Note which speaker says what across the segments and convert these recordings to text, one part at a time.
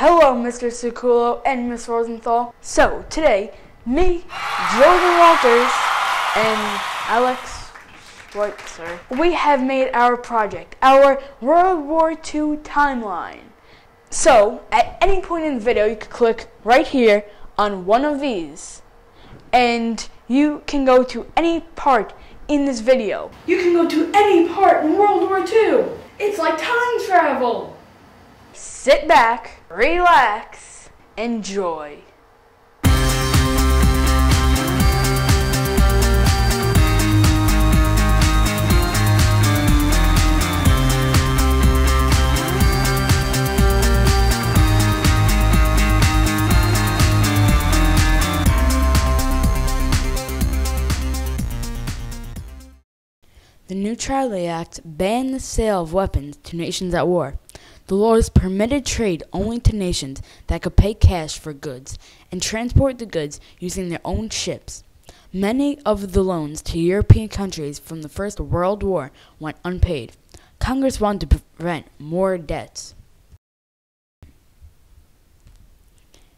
Speaker 1: Hello, Mr. Saccullo and Ms. Rosenthal. So, today, me, Jordan Walters, and Alex Schweitzer, we have made our project, our World War II timeline. So, at any point in the video, you can click right here on one of these, and you can go to any part in this video. You can go to any part in World War II. It's like time travel. Sit back, relax, enjoy. The Neutrality Act banned the sale of weapons to nations at war. The laws permitted trade only to nations that could pay cash for goods and transport the goods using their own ships. Many of the loans to European countries from the First World War went unpaid. Congress wanted to prevent more debts.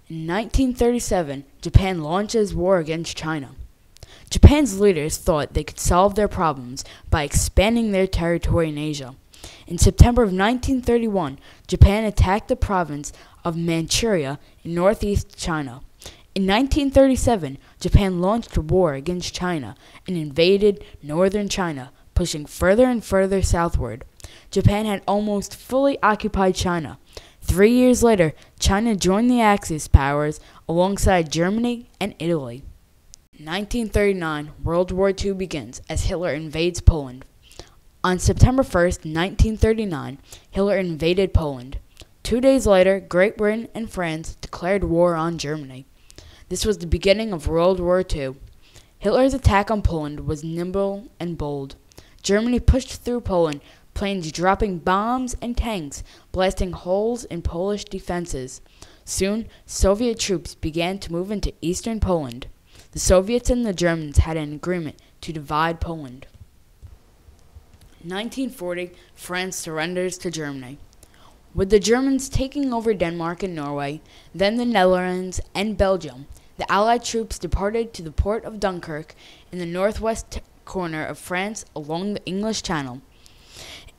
Speaker 1: In 1937, Japan launches war against China. Japan's leaders thought they could solve their problems by expanding their territory in Asia. In September of 1931, Japan attacked the province of Manchuria in northeast China. In 1937, Japan launched a war against China and invaded northern China, pushing further and further southward. Japan had almost fully occupied China. 3 years later, China joined the Axis powers alongside Germany and Italy. In 1939, World War II begins as Hitler invades Poland. On September 1st, 1939, Hitler invaded Poland. 2 days later, Great Britain and France declared war on Germany. This was the beginning of World War II. Hitler's attack on Poland was nimble and bold. Germany pushed through Poland, planes dropping bombs and tanks, blasting holes in Polish defenses. Soon, Soviet troops began to move into eastern Poland. The Soviets and the Germans had an agreement to divide Poland. In 1940, France surrenders to Germany. With the Germans taking over Denmark and Norway, then the Netherlands and Belgium, the Allied troops departed to the port of Dunkirk in the northwest corner of France along the English Channel.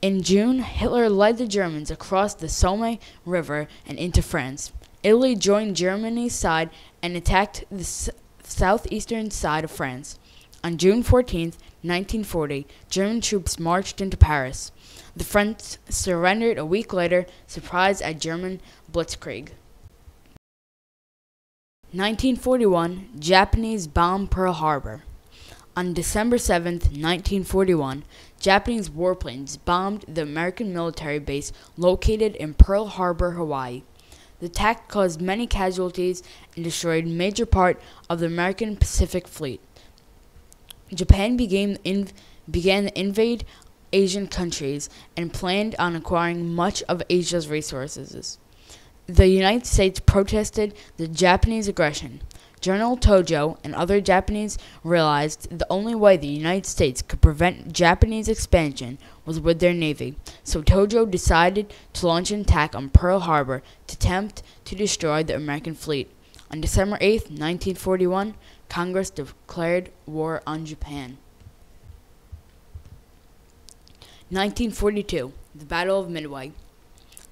Speaker 1: In June, Hitler led the Germans across the Somme River and into France. Italy joined Germany's side and attacked the southeastern side of France. On June 14, 1940, German troops marched into Paris. The French surrendered a week later, surprised at German blitzkrieg. 1941, Japanese bomb Pearl Harbor. On December 7, 1941, Japanese warplanes bombed the American military base located in Pearl Harbor, Hawaii. The attack caused many casualties and destroyed a major part of the American Pacific Fleet. Japan began to invade Asian countries and planned on acquiring much of Asia's resources. The United States protested the Japanese aggression. General Tojo and other Japanese realized the only way the United States could prevent Japanese expansion was with their navy, so Tojo decided to launch an attack on Pearl Harbor to attempt to destroy the American fleet. On December 8, 1941, Congress declared war on Japan. 1942, the Battle of Midway.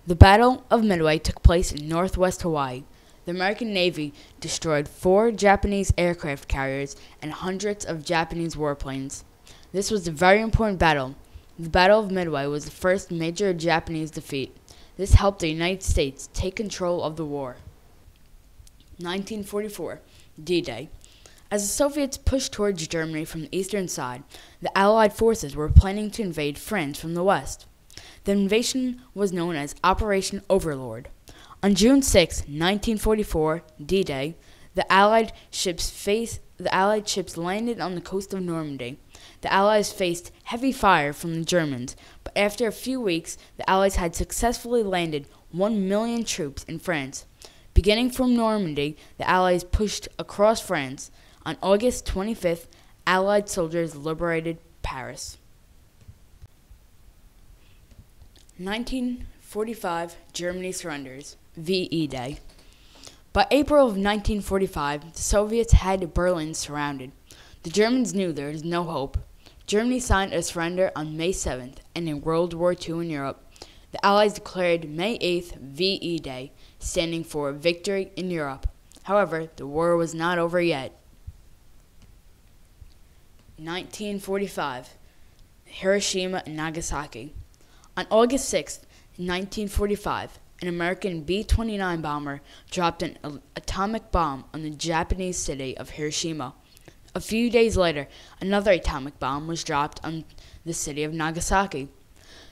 Speaker 1: The Battle of Midway took place in northwest Hawaii. The American Navy destroyed 4 Japanese aircraft carriers and hundreds of Japanese warplanes. This was a very important battle. The Battle of Midway was the first major Japanese defeat. This helped the United States take control of the war. 1944, D-Day. As the Soviets pushed towards Germany from the eastern side, the Allied forces were planning to invade France from the west. The invasion was known as Operation Overlord. On June 6, 1944, D-Day, the Allied ships landed on the coast of Normandy. The Allies faced heavy fire from the Germans, but after a few weeks, the Allies had successfully landed 1 million troops in France. Beginning from Normandy, the Allies pushed across France. On August 25th, Allied soldiers liberated Paris. 1945, Germany surrenders. VE Day. By April of 1945, the Soviets had Berlin surrounded. The Germans knew there was no hope. Germany signed a surrender on May 7th, ending World War II in Europe. The Allies declared May 8th VE Day, standing for Victory in Europe. However, the war was not over yet. 1945, Hiroshima and Nagasaki. On August 6, 1945, an American B-29 bomber dropped an atomic bomb on the Japanese city of Hiroshima. A few days later, another atomic bomb was dropped on the city of Nagasaki.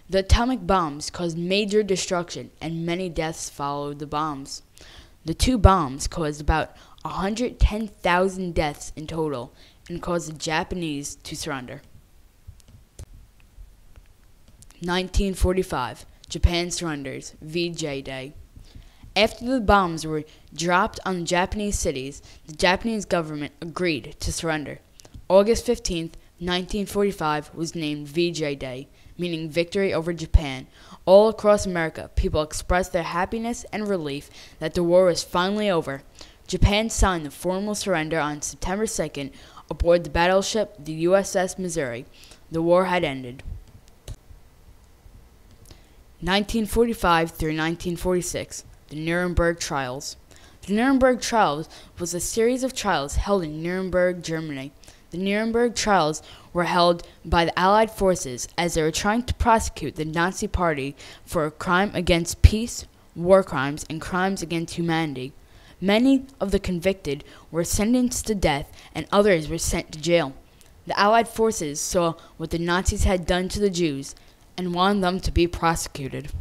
Speaker 1: The atomic bombs caused major destruction, and many deaths followed the bombs. The two bombs caused about 110,000 deaths in total and caused the Japanese to surrender. 1945, Japan surrenders, VJ Day. After the bombs were dropped on Japanese cities, the Japanese government agreed to surrender. August 15, 1945 was named VJ Day, meaning victory over Japan. All across America, people expressed their happiness and relief that the war was finally over. Japan signed the formal surrender on September 2nd aboard the battleship the USS Missouri. The war had ended. 1945 through 1946, the Nuremberg Trials. The Nuremberg Trials was a series of trials held in Nuremberg, Germany. The Nuremberg Trials were held by the Allied forces as they were trying to prosecute the Nazi Party for a crime against peace, war crimes, and crimes against humanity. Many of the convicted were sentenced to death, and others were sent to jail. The Allied forces saw what the Nazis had done to the Jews and wanted them to be prosecuted.